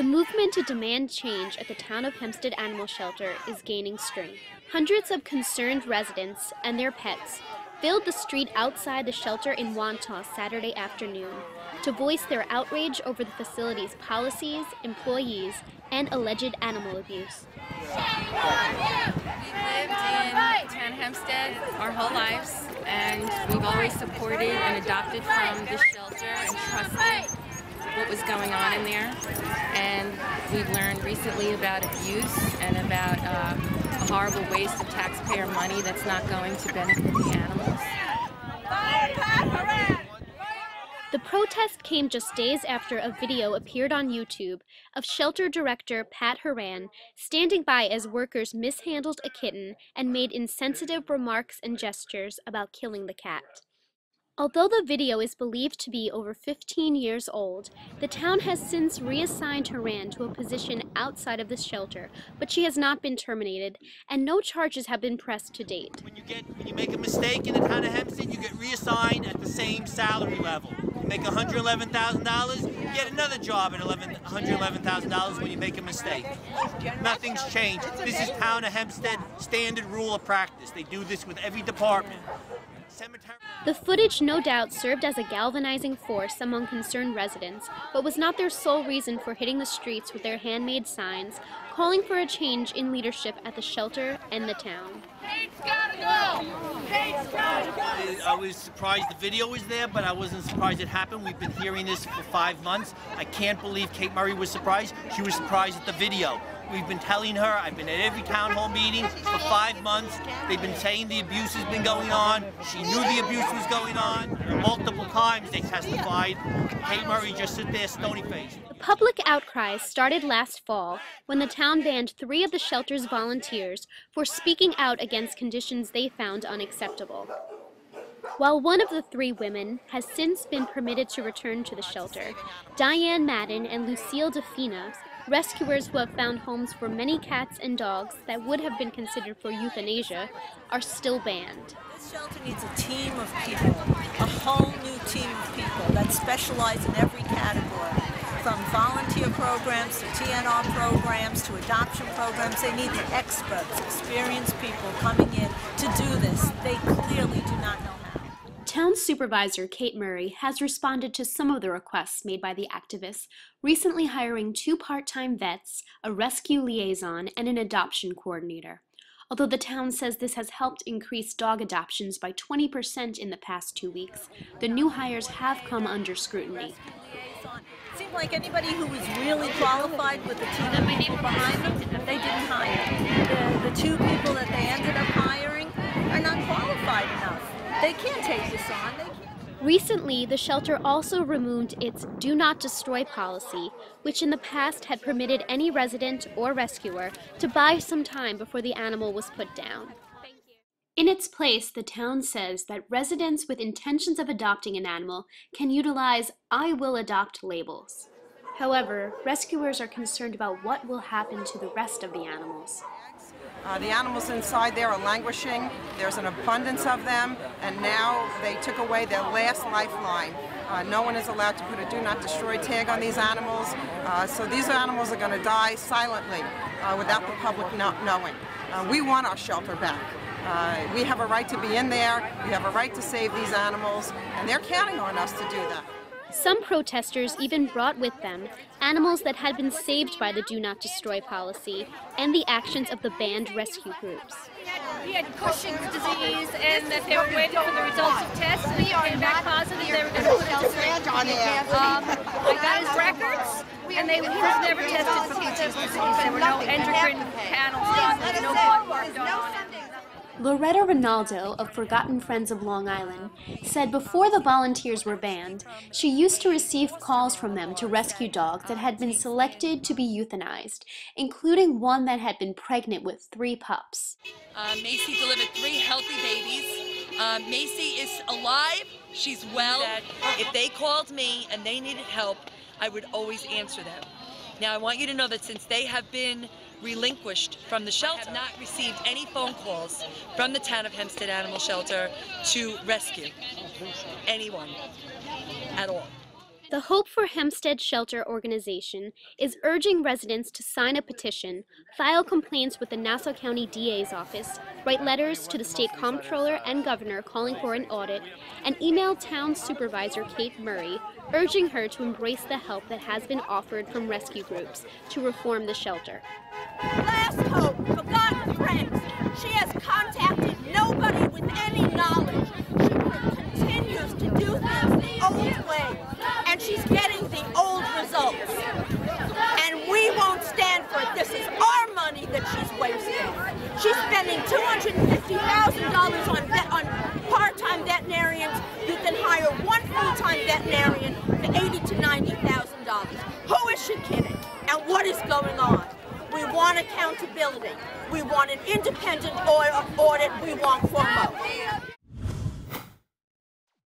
The movement to demand change at the Town of Hempstead Animal Shelter is gaining strength. Hundreds of concerned residents and their pets filled the street outside the shelter in Wantagh Saturday afternoon to voice their outrage over the facility's policies, employees, and alleged animal abuse. We lived in Town Hempstead our whole lives, and we've always supported and adopted from the shelter and trusted what was going on in there. And we've learned recently about abuse and about a horrible waste of taxpayer money that's not going to benefit the animals. The protest came just days after a video appeared on YouTube of shelter director Pat Horan standing by as workers mishandled a kitten and made insensitive remarks and gestures about killing the cat. Although the video is believed to be over 15 years old, the town has since reassigned Horan to a position outside of the shelter, but she has not been terminated, and no charges have been pressed to date. When you make a mistake in the town of Hempstead, you get reassigned at the same salary level. You make $111,000, you get another job at $111,000 when you make a mistake. Nothing's changed. This is town of Hempstead standard rule of practice. They do this with every department. The footage no doubt served as a galvanizing force among concerned residents, but was not their sole reason for hitting the streets with their handmade signs, calling for a change in leadership at the shelter and the town. I was surprised the video was there, but I wasn't surprised it happened. We've been hearing this for 5 months. I can't believe Kate Murray was surprised. She was surprised at the video. We've been telling her, I've been at every town hall meeting for 5 months. They've been saying the abuse has been going on. She knew the abuse was going on. Multiple times they testified. Kate Murray just stood there stony-faced. The public outcries started last fall when the town banned 3 of the shelter's volunteers for speaking out against conditions they found unacceptable. While one of the 3 women has since been permitted to return to the shelter, Diane Madden and Lucille DeFina, rescuers who have found homes for many cats and dogs that would have been considered for euthanasia, are still banned. This shelter needs a team of people, a whole new team of people that specialize in every category, from volunteer programs to TNR programs to adoption programs. They need the experts, experienced people coming in to do this. They clearly do not know how. Town Supervisor Kate Murray has responded to some of the requests made by the activists, recently hiring 2 part-time vets, a rescue liaison, and an adoption coordinator. Although the town says this has helped increase dog adoptions by 20% in the past 2 weeks, the new hires have come under scrutiny. It seemed like anybody who was really qualified with the team of people behind them, they didn't hire. The 2 people that they ended up hiring are not qualified enough. They can't take this on. Recently, the shelter also removed its Do Not Destroy policy, which in the past had permitted any resident or rescuer to buy some time before the animal was put down. In its place, the town says that residents with intentions of adopting an animal can utilize "I will adopt" labels. However, rescuers are concerned about what will happen to the rest of the animals. The animals inside there are languishing. There's an abundance of them, and now they took away their last lifeline. No one is allowed to put a do not destroy tag on these animals, so these animals are going to die silently without the public not knowing. We want our shelter back. We have a right to be in there, we have a right to save these animals, and they're counting on us to do that. Some protesters even brought with them animals that had been saved by the Do Not Destroy policy and the actions of the banned rescue groups. He had Cushing's disease, and that they were waiting for the results of tests, and he came back positive. They were going to put it to I got his records, and he was never tested for Cushing's disease. There were no endocrine panels done, there was no blood work done on it. Loretta Ronaldo of Forgotten Friends of Long Island said before the volunteers were banned, she used to receive calls from them to rescue dogs that had been selected to be euthanized, including one that had been pregnant with 3 pups. Macy delivered 3 healthy babies. Macy is alive, she's well. If they called me and they needed help, I would always answer them. Now I want you to know that since they have been relinquished from the shelter, I have not received any phone calls from the Town of Hempstead Animal Shelter to rescue anyone at all. The Hope for Hempstead Shelter organization is urging residents to sign a petition, file complaints with the Nassau County DA's office, write letters to the state comptroller and governor calling for an audit, and email town supervisor Kate Murray, urging her to embrace the help that has been offered from rescue groups to reform the shelter. Last hope, forgotten friends. She has contacted nobody with any knowledge. She continues to do things the old way, and she's getting the old results. And we won't stand for it. This is our money that she's wasting. She's spending $250,000 on part-time veterinarians. You can hire one full-time veterinarian for $80,000 to $90,000. Who is she kidding? And what is going on? We want accountability. We want an independent audit. We want Cuomo.